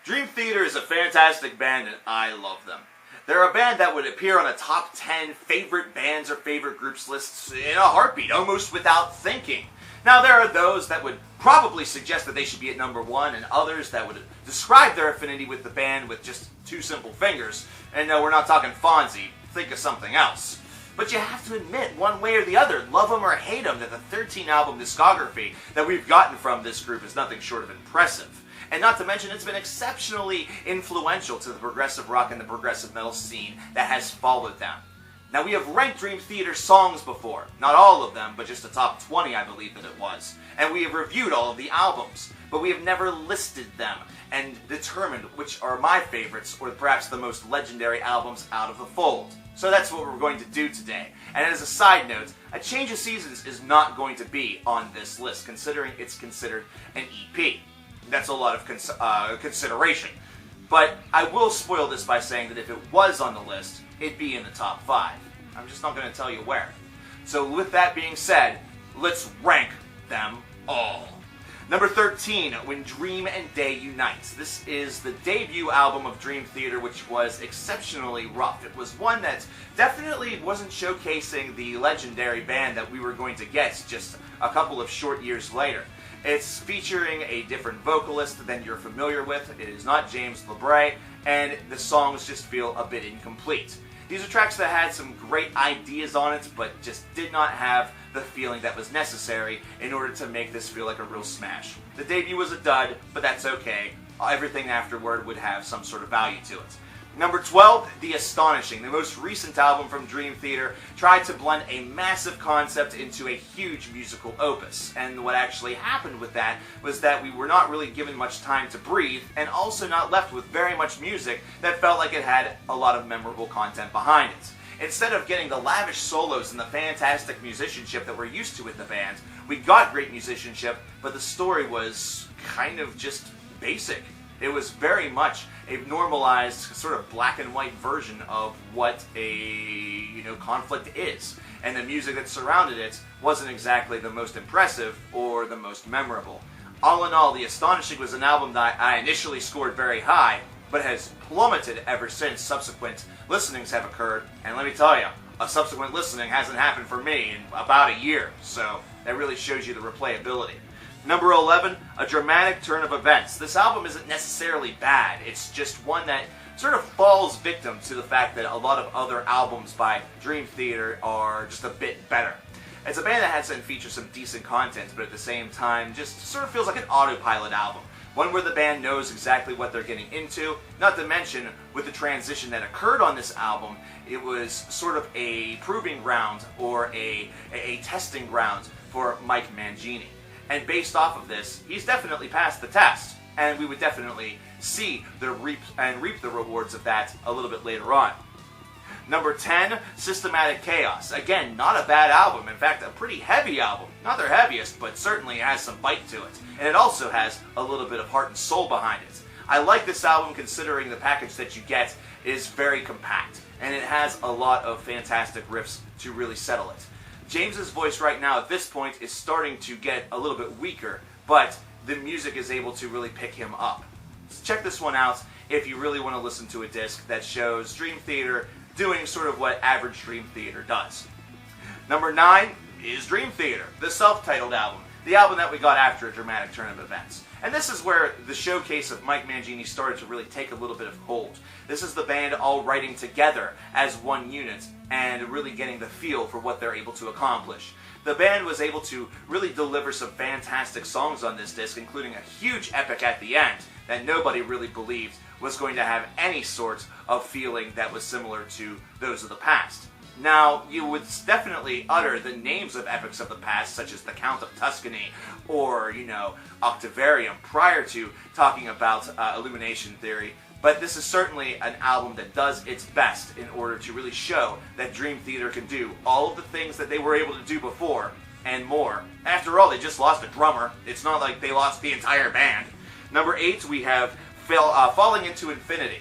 Dream Theater is a fantastic band and I love them. They're a band that would appear on a top 10 favorite bands or favorite groups lists in a heartbeat, almost without thinking. Now there are those that would probably suggest that they should be at number 1, and others that would describe their affinity with the band with just 2 simple fingers. And no, we're not talking Fonzie, think of something else. But you have to admit, one way or the other, love them or hate them, that the 13-album discography that we've gotten from this group is nothing short of impressive. And not to mention, it's been exceptionally influential to the progressive rock and the progressive metal scene that has followed them. Now, we have ranked Dream Theater songs before. Not all of them, but just the top 20, I believe that it was. And we have reviewed all of the albums, but we have never listed them and determined which are my favorites, or perhaps the most legendary albums out of the fold. So that's what we're going to do today. And as a side note, A Change of Seasons is not going to be on this list, considering it's considered an EP. That's a lot of consideration. But I will spoil this by saying that if it was on the list, it'd be in the top 5. I'm just not going to tell you where. So with that being said, let's rank them all. Number 13, When Dream and Day Unite. This is the debut album of Dream Theater, which was exceptionally rough. It was one that definitely wasn't showcasing the legendary band that we were going to get just a couple of short years later. It's featuring a different vocalist than you're familiar with. It is not James LeBray, and the songs just feel a bit incomplete. These are tracks that had some great ideas on it, but just did not have the feeling that was necessary in order to make this feel like a real smash. The debut was a dud, but that's okay. Everything afterward would have some sort of value to it. Number 12, The Astonishing. The most recent album from Dream Theater tried to blend a massive concept into a huge musical opus. And what actually happened with that was that we were not really given much time to breathe, and also not left with very much music that felt like it had a lot of memorable content behind it. Instead of getting the lavish solos and the fantastic musicianship that we're used to with the band, we got great musicianship, but the story was kind of just basic. It was very much a normalized, sort of black and white version of what a, conflict is. And the music that surrounded it wasn't exactly the most impressive or the most memorable. All in all, The Astonishing was an album that I initially scored very high, but has plummeted ever since subsequent listenings have occurred. And let me tell you, a subsequent listening hasn't happened for me in about a year, so that really shows you the replayability. Number 11, A Dramatic Turn of Events. This album isn't necessarily bad, it's just one that sort of falls victim to the fact that a lot of other albums by Dream Theater are just a bit better. It's a band that has and features some decent content, but at the same time just sort of feels like an autopilot album. One where the band knows exactly what they're getting into, not to mention with the transition that occurred on this album, it was sort of a proving ground or a testing ground for Mike Mangini. And based off of this, he's definitely passed the test, and we would definitely see the reap the rewards of that a little bit later on. Number 10, Systematic Chaos. Again, not a bad album. In fact, a pretty heavy album. Not their heaviest, but certainly has some bite to it. And it also has a little bit of heart and soul behind it. I like this album considering the package that you get is very compact, and it has a lot of fantastic riffs to really settle it. James's voice right now at this point is starting to get a little bit weaker, but the music is able to really pick him up. So check this one out if you really want to listen to a disc that shows Dream Theater doing sort of what average Dream Theater does. Number 9 is Dream Theater, the self-titled album, the album that we got after A Dramatic Turn of Events. And this is where the showcase of Mike Mangini started to really take a little bit of hold. This is the band all writing together as one unit and really getting the feel for what they're able to accomplish. The band was able to really deliver some fantastic songs on this disc, including a huge epic at the end that nobody really believed was going to have any sort of feeling that was similar to those of the past. Now, you would definitely utter the names of epics of the past, such as The Count of Tuscany or, Octavarium, prior to talking about Illumination Theory, but this is certainly an album that does its best in order to really show that Dream Theater can do all of the things that they were able to do before, and more. After all, they just lost a drummer. It's not like they lost the entire band. Number 8, we have Falling Into Infinity.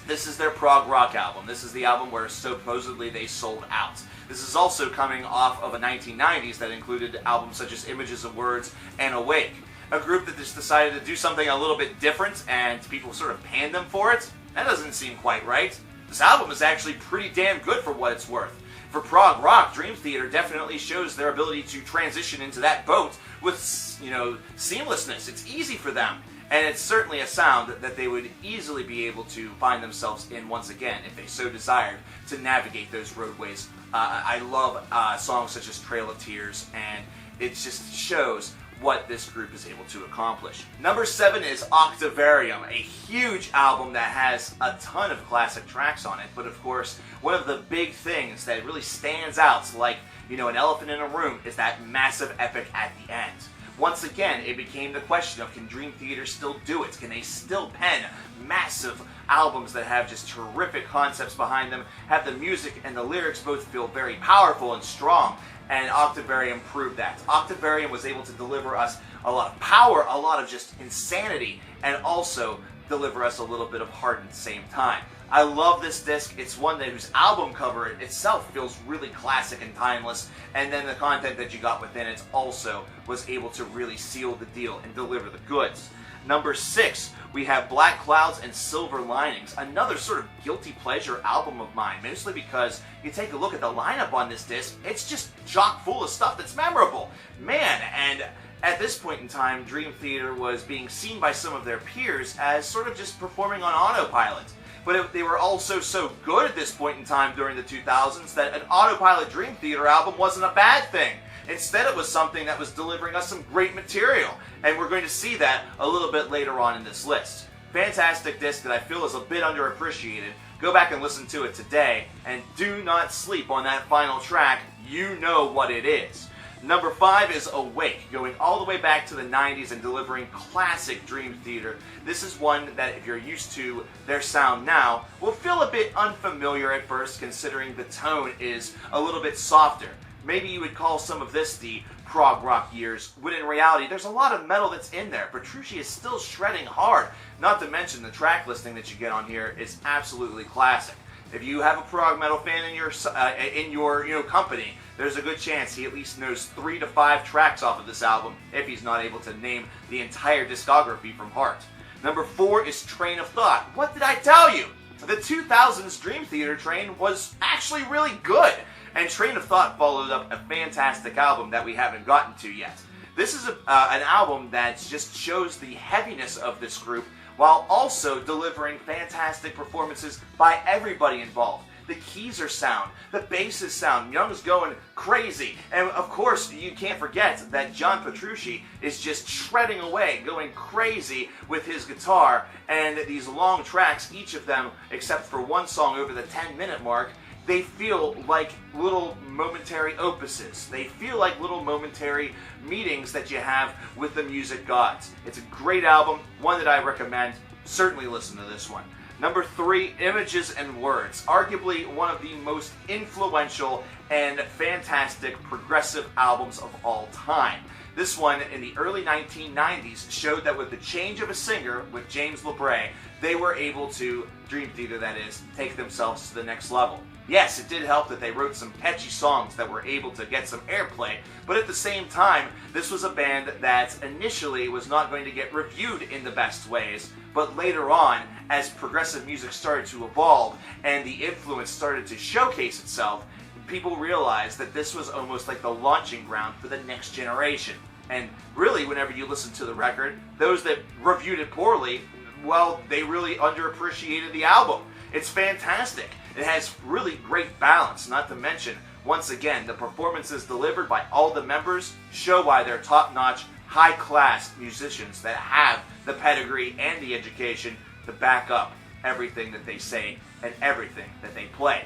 This is their prog rock album. This is the album where supposedly they sold out. This is also coming off of a 1990s that included albums such as Images of Words and Awake. A group that just decided to do something a little bit different and people sort of panned them for it? That doesn't seem quite right. This album is actually pretty damn good for what it's worth. For prog rock, Dream Theater definitely shows their ability to transition into that boat with, seamlessness. It's easy for them. And it's certainly a sound that they would easily be able to find themselves in once again if they so desired to navigate those roadways. I love songs such as Trail of Tears, and it just shows what this group is able to accomplish. Number 7 is Octavarium, a huge album that has a ton of classic tracks on it, but of course, one of the big things that really stands out, like, an elephant in a room, is that massive epic at the end. Once again, it became the question of, can Dream Theater still do it? Can they still pen massive albums that have just terrific concepts behind them, have the music and the lyrics both feel very powerful and strong? And Octavarium proved that. Octavarium was able to deliver us a lot of power, a lot of just insanity, and also deliver us a little bit of heart at the same time. I love this disc. It's one whose album cover itself feels really classic and timeless, and then the content that you got within it also was able to really seal the deal and deliver the goods. Number 6, we have Black Clouds and Silver Linings, another sort of guilty pleasure album of mine, mostly because you take a look at the lineup on this disc, it's just chock full of stuff that's memorable. Man, and at this point in time, Dream Theater was being seen by some of their peers as sort of just performing on autopilot. But they were also so good at this point in time during the 2000s that an autopilot Dream Theater album wasn't a bad thing. Instead, it was something that was delivering us some great material, and we're going to see that a little bit later on in this list. Fantastic disc that I feel is a bit underappreciated. Go back and listen to it today, and do not sleep on that final track. You know what it is. Number 5 is Awake, going all the way back to the 90s and delivering classic Dream Theater. This is one that, if you're used to their sound now, will feel a bit unfamiliar at first, considering the tone is a little bit softer. Maybe you would call some of this the prog rock years, when in reality there's a lot of metal that's in there. Petrucci is still shredding hard, not to mention the track listing that you get on here is absolutely classic. If you have a prog metal fan in your company, there's a good chance he at least knows 3 to 5 tracks off of this album, if he's not able to name the entire discography from heart. Number 4 is Train of Thought. What did I tell you? The 2000s Dream Theater train was actually really good, and Train of Thought followed up a fantastic album that we haven't gotten to yet. This is an album that just shows the heaviness of this group, while also delivering fantastic performances by everybody involved. The keys are sound, the bass is sound, Young's going crazy, and of course you can't forget that John Petrucci is just shredding away, going crazy with his guitar, and these long tracks, each of them, except for one song over the 10-minute mark, they feel like little momentary opuses. They feel like little momentary meetings that you have with the music gods. It's a great album, one that I recommend. Certainly listen to this one. Number 3, Images and Words. Arguably one of the most influential and fantastic progressive albums of all time. This one, in the early 1990s, showed that with the change of a singer, with James LeBray, they were able to, Dream Theater that is, take themselves to the next level. Yes, it did help that they wrote some catchy songs that were able to get some airplay, but at the same time, this was a band that initially was not going to get reviewed in the best ways, but later on, as progressive music started to evolve and the influence started to showcase itself, people realized that this was almost like the launching ground for the next generation. And really, whenever you listen to the record, those that reviewed it poorly, well, they really underappreciated the album. It's fantastic. It has really great balance, not to mention, once again, the performances delivered by all the members show why they're top-notch, high-class musicians that have the pedigree and the education to back up everything that they say and everything that they play.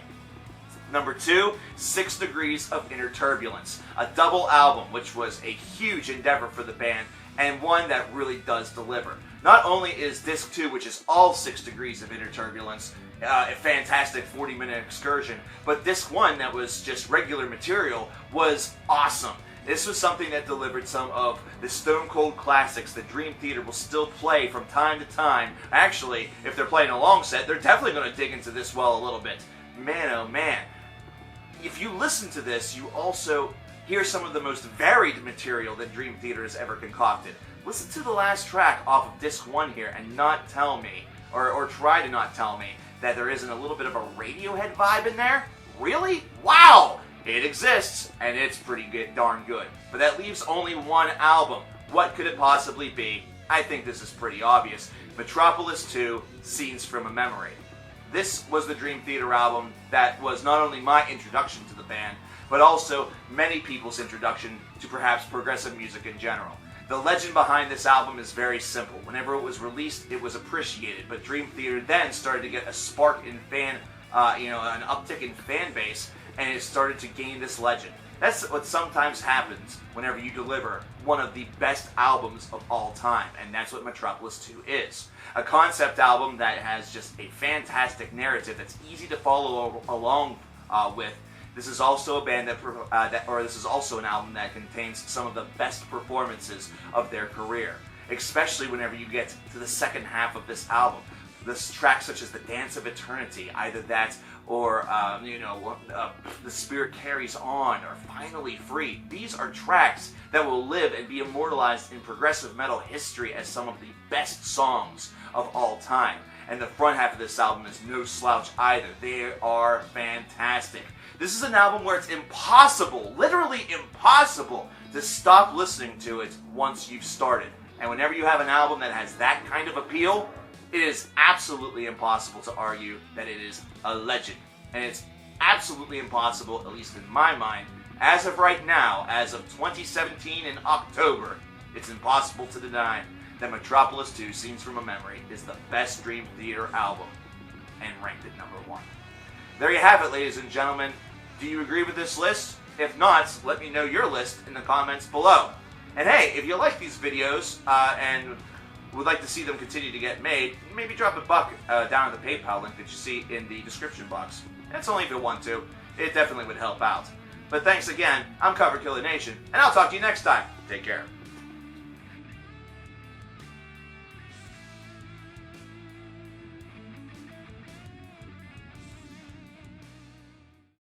Number 2, 6 Degrees of Inner Turbulence, a double album which was a huge endeavor for the band and one that really does deliver. Not only is Disc 2, which is all 6 Degrees of Inner Turbulence, a fantastic 40-minute excursion, but Disc 1, that was just regular material, was awesome. This was something that delivered some of the stone cold classics that Dream Theater will still play from time to time. Actually, if they're playing a long set, they're definitely going to dig into this well a little bit. Man, oh man. If you listen to this, you also hear some of the most varied material that Dream Theater has ever concocted. listen to the last track off of disc 1 here and not tell me, or try to not tell me, that there isn't a little bit of a Radiohead vibe in there? Really? Wow! It exists, and it's pretty good, darn good. But that leaves only one album. What could it possibly be? I think this is pretty obvious. Metropolis 2, Scenes from a Memory. This was the Dream Theater album that was not only my introduction to the band, but also many people's introduction to perhaps progressive music in general. The legend behind this album is very simple. Whenever it was released, it was appreciated, but Dream Theater then started to get a spark in fan, an uptick in fan base, and it started to gain this legend. That's what sometimes happens whenever you deliver one of the best albums of all time, and that's what Metropolis 2 is. A concept album that has just a fantastic narrative that's easy to follow along with. This is also a band this is also an album that contains some of the best performances of their career, especially whenever you get to the second half of this album. This tracks such as The Dance of Eternity, either that or The Spirit Carries On, or Finally Free. These are tracks that will live and be immortalized in progressive metal history as some of the best songs of all time. And the front half of this album is no slouch either. They are fantastic. This is an album where it's impossible, literally impossible, to stop listening to it once you've started. And whenever you have an album that has that kind of appeal, it is absolutely impossible to argue that it is a legend. And it's absolutely impossible, at least in my mind, as of right now, as of 2017 in October, it's impossible to deny that Metropolis 2, Scenes from a Memory, is the best Dream Theater album, and ranked at number 1. There you have it, ladies and gentlemen. Do you agree with this list? If not, let me know your list in the comments below. And hey, if you like these videos and would like to see them continue to get made, maybe drop $1 down in the PayPal link that you see in the description box. That's only if you want to. It definitely would help out. But thanks again. I'm Coverkillernation, and I'll talk to you next time. Take care.